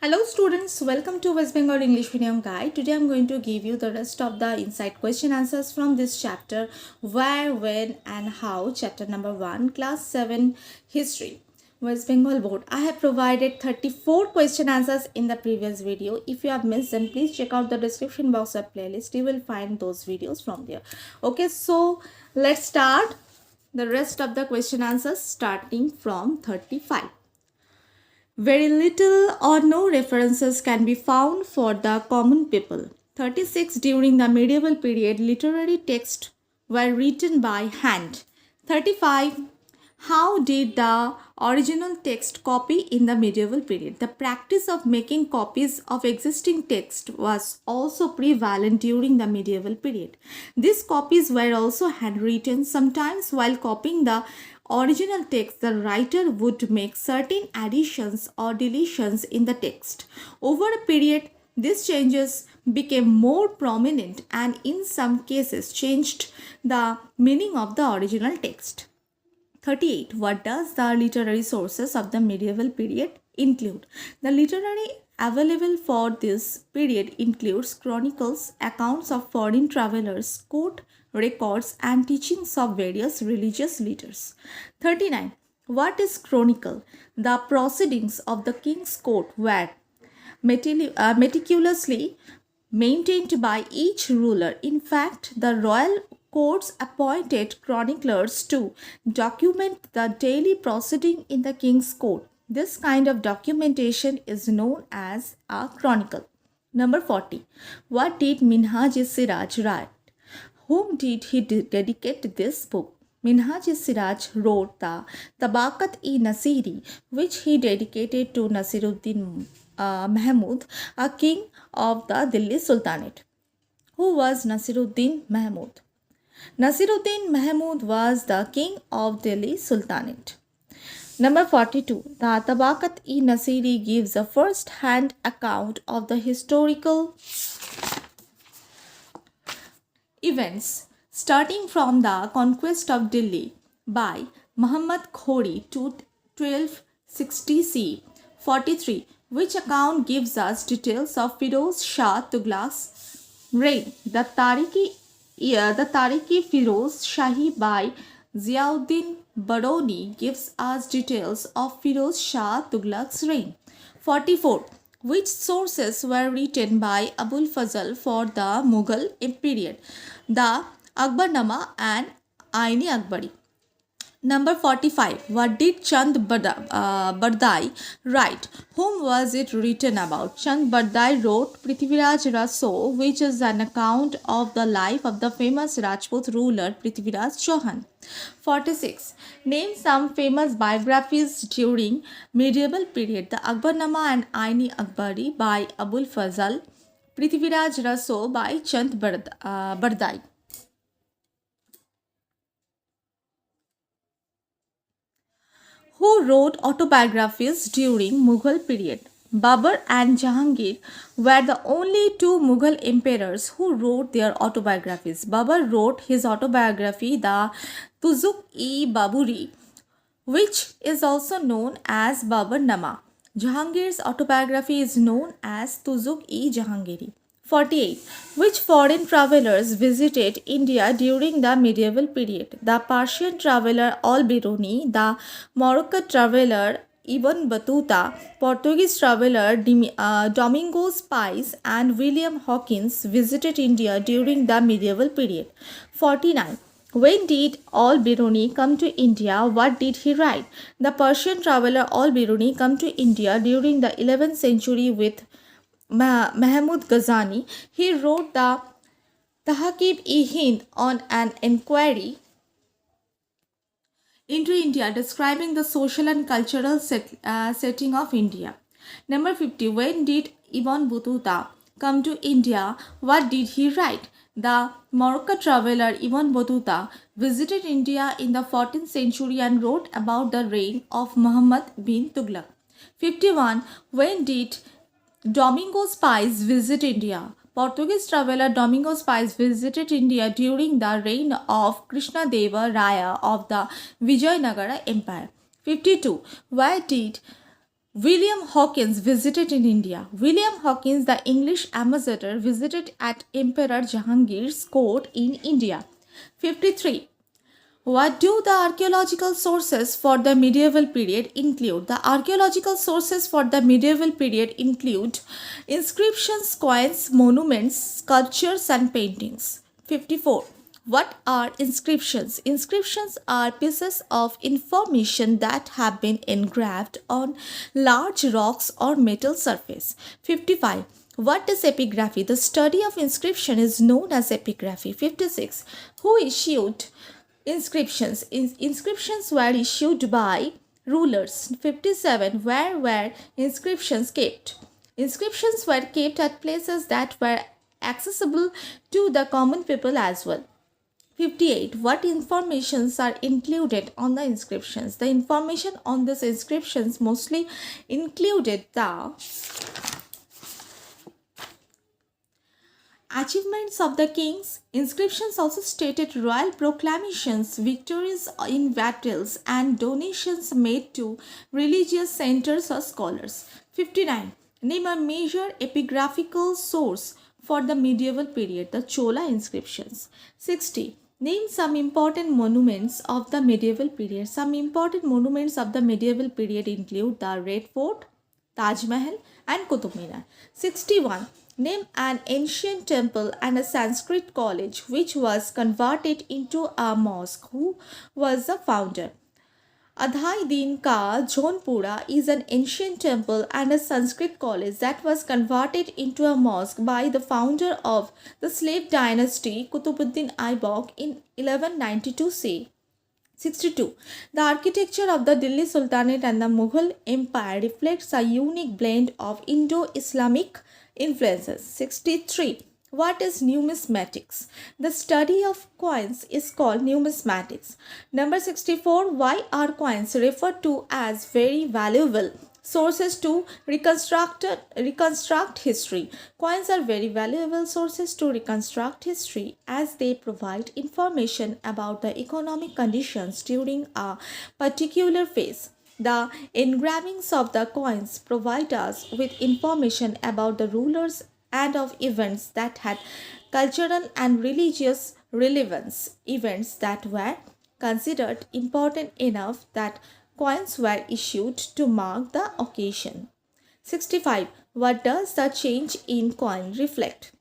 Hello students, welcome to West Bengal English Medium Guide. Today I am going to give you the rest of the insight question answers from this chapter, Where, When and How, chapter number 1, class 7, History. West Bengal Board. I have provided 34 question answers in the previous video. If you have missed them, please check out the description box of playlist. You will find those videos from there. Okay, so let's start the rest of the question answers starting from 35. Very little or no references can be found for the common people. 36. During the medieval period, literary texts were written by hand. 35. How did the original text copy in the medieval period? The practice of making copies of existing text was also prevalent during the medieval period. These copies were also handwritten. Sometimes while copying the original text, the writer would make certain additions or deletions in the text. Over a period, these changes became more prominent and in some cases changed the meaning of the original text. 38. What does the literary sources of the medieval period include? The literary available for this period includes chronicles, accounts of foreign travelers, court records and teachings of various religious leaders. 39. What is chronicle? The proceedings of the king's court were meticulously maintained by each ruler. In fact, the royal courts appointed chroniclers to document the daily proceeding in the king's court. This kind of documentation is known as a chronicle. Number 40. What did Minhaj-e-Siraj write? Whom did he dedicate this book? Minhaj-e-Siraj wrote the Tabakat-e-Nasiri, which he dedicated to Nasiruddin Mahmud, a king of the Delhi Sultanate. Who was Nasiruddin Mahmud? Nasiruddin Mahmud was the king of Delhi Sultanate. Number 42. The Tabakat-e-Nasiri gives a first-hand account of the historical events starting from the conquest of Delhi by Muhammad Khori to 1260 CE. 43. Which account gives us details of Firoz Shah Tughlaq's reign? The Tarikh-e Firoz Shahi by Ziauddin Baroni gives us details of Firoz Shah Tughlaq's reign. 44. Which sources were written by Abul Fazl for the Mughal period? The Akbarnama and Aini Akbari. Number 45. What did Chand Bardai write? Whom was it written about? Chand Bardai wrote Prithviraj Raso, which is an account of the life of the famous Rajput ruler Prithviraj Chauhan. 46. Name some famous biographies during medieval period. The Akbarnama and Aini Akbari by Abul Fazl, Prithviraj Raso by Chand Bardai. Who wrote autobiographies during Mughal period? Babur and Jahangir were the only two Mughal emperors who wrote their autobiographies. Babur wrote his autobiography, the Tuzuk-e-Baburi, which is also known as Baburnama. Jahangir's autobiography is known as Tuzuk-e-Jahangiri. 48. Which foreign travelers visited India during the medieval period? The Persian traveler Al-Biruni, the Moroccan traveler Ibn Battuta, Portuguese traveler Domingos Pais and William Hawkins visited India during the medieval period. 49. When did Al-Biruni come to India? What did he write? The Persian traveler Al-Biruni came to India during the 11th century with Mahmud Ghazani. He wrote the Tahaqib-e-Hind on an inquiry into India, describing the social and cultural setting of India. Number 50. When did Ibn Battuta come to India? What did he write? The Moroccan traveler Ibn Battuta visited India in the 14th century and wrote about the reign of Muhammad bin Tughlaq. 51. When did Domingos Pais visit India? Portuguese traveler Domingos Pais visited India during the reign of Krishnadeva Raya of the Vijayanagara Empire. 52. Where did William Hawkins visited in India. William Hawkins, the English ambassador, visited at Emperor Jahangir's court in India. 53. What do the archaeological sources for the medieval period include? The archaeological sources for the medieval period include inscriptions, coins, monuments, sculptures, and paintings. 54. What are inscriptions? Inscriptions are pieces of information that have been engraved on large rocks or metal surface. 55. What is epigraphy? The study of inscription is known as epigraphy. 56. Who issued inscriptions? Inscriptions were issued by rulers. 57. Where were inscriptions kept? Inscriptions were kept at places that were accessible to the common people as well. 58. What informations are included on the inscriptions? The information on these inscriptions mostly included the achievements of the kings. Inscriptions also stated royal proclamations, victories in battles, and donations made to religious centers or scholars. 59. Name a major epigraphical source for the medieval period, the Chola inscriptions. 60. Name some important monuments of the medieval period. Some important monuments of the medieval period include the Red Fort, Taj Mahal, and Qutub Minar. 61. Name an ancient temple and a Sanskrit college which was converted into a mosque. Who was the founder? Adhai Din Ka Jaunpura is an ancient temple and a Sanskrit college that was converted into a mosque by the founder of the slave dynasty Qutbuddin Aibak in 1192 CE. 62. The architecture of the Delhi Sultanate and the Mughal Empire reflects a unique blend of Indo-Islamic influences. 63. What is numismatics? The study of coins is called numismatics. Number 64. Why are coins referred to as very valuable sources to reconstruct history? Coins are very valuable sources to reconstruct history as they provide information about the economic conditions during a particular phase. The engravings of the coins provide us with information about the rulers and of events that had cultural and religious relevance, events that were considered important enough that coins were issued to mark the occasion. 65. What does the change in coin reflect?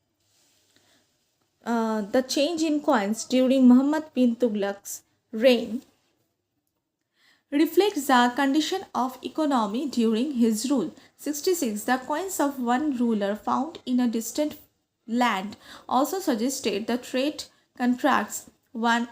The change in coins during Muhammad bin Tughlaq's reign reflects the condition of economy during his rule. 66. The coins of one ruler found in a distant land also suggested the trade contacts one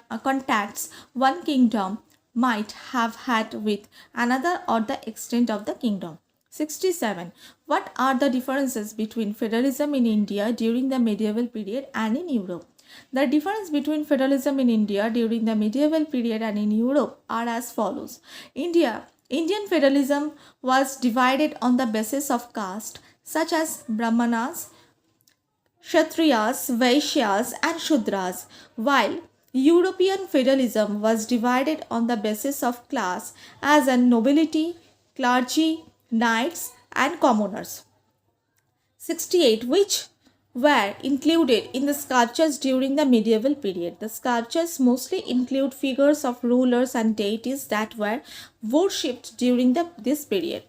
kingdom might have had with another or the extent of the kingdom. 67. What are the differences between federalism in India during the medieval period and in Europe? The difference between federalism in India during the medieval period and in Europe are as follows. Indian federalism was divided on the basis of caste, such as Brahmanas, Kshatriyas, Vaishyas, and Shudras, while European feudalism was divided on the basis of class, as in nobility, clergy, knights, and commoners. 68. Which were included in the sculptures during the medieval period? The sculptures mostly include figures of rulers and deities that were worshipped during this period.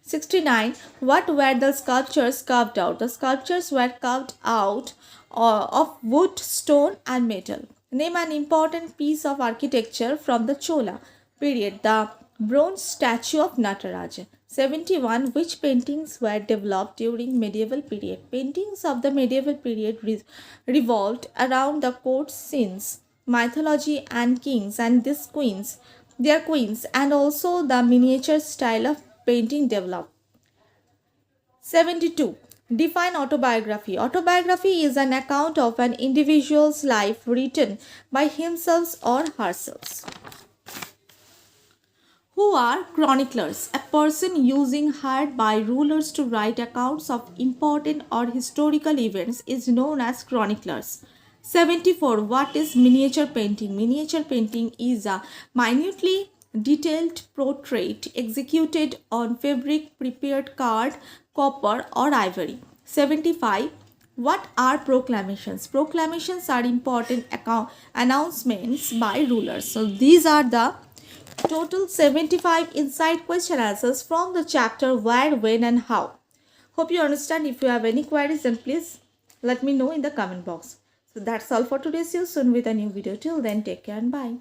69. What were the sculptures carved out? The sculptures were carved out of wood, stone, and metal. Name an important piece of architecture from the Chola period. The bronze statue of Nataraja. 71. Which paintings were developed during medieval period? Paintings of the medieval period revolved around the court scenes, mythology, and kings and their queens, and also the miniature style of painting developed. 72. Define autobiography. Autobiography is an account of an individual's life written by himself or herself. Who are chroniclers? A person hired by rulers to write accounts of important or historical events is known as chroniclers. 74. What is miniature painting? Miniature painting is a minutely detailed portrait executed on fabric, prepared card, copper or ivory. 75. What are proclamations? Proclamations are important announcements by rulers. So these are the total 75 inside question answers from the chapter where, when and how. Hope you understand. If you have any queries, then please let me know in the comment box. So that's all for today. See you soon with a new video. Till then, take care and bye.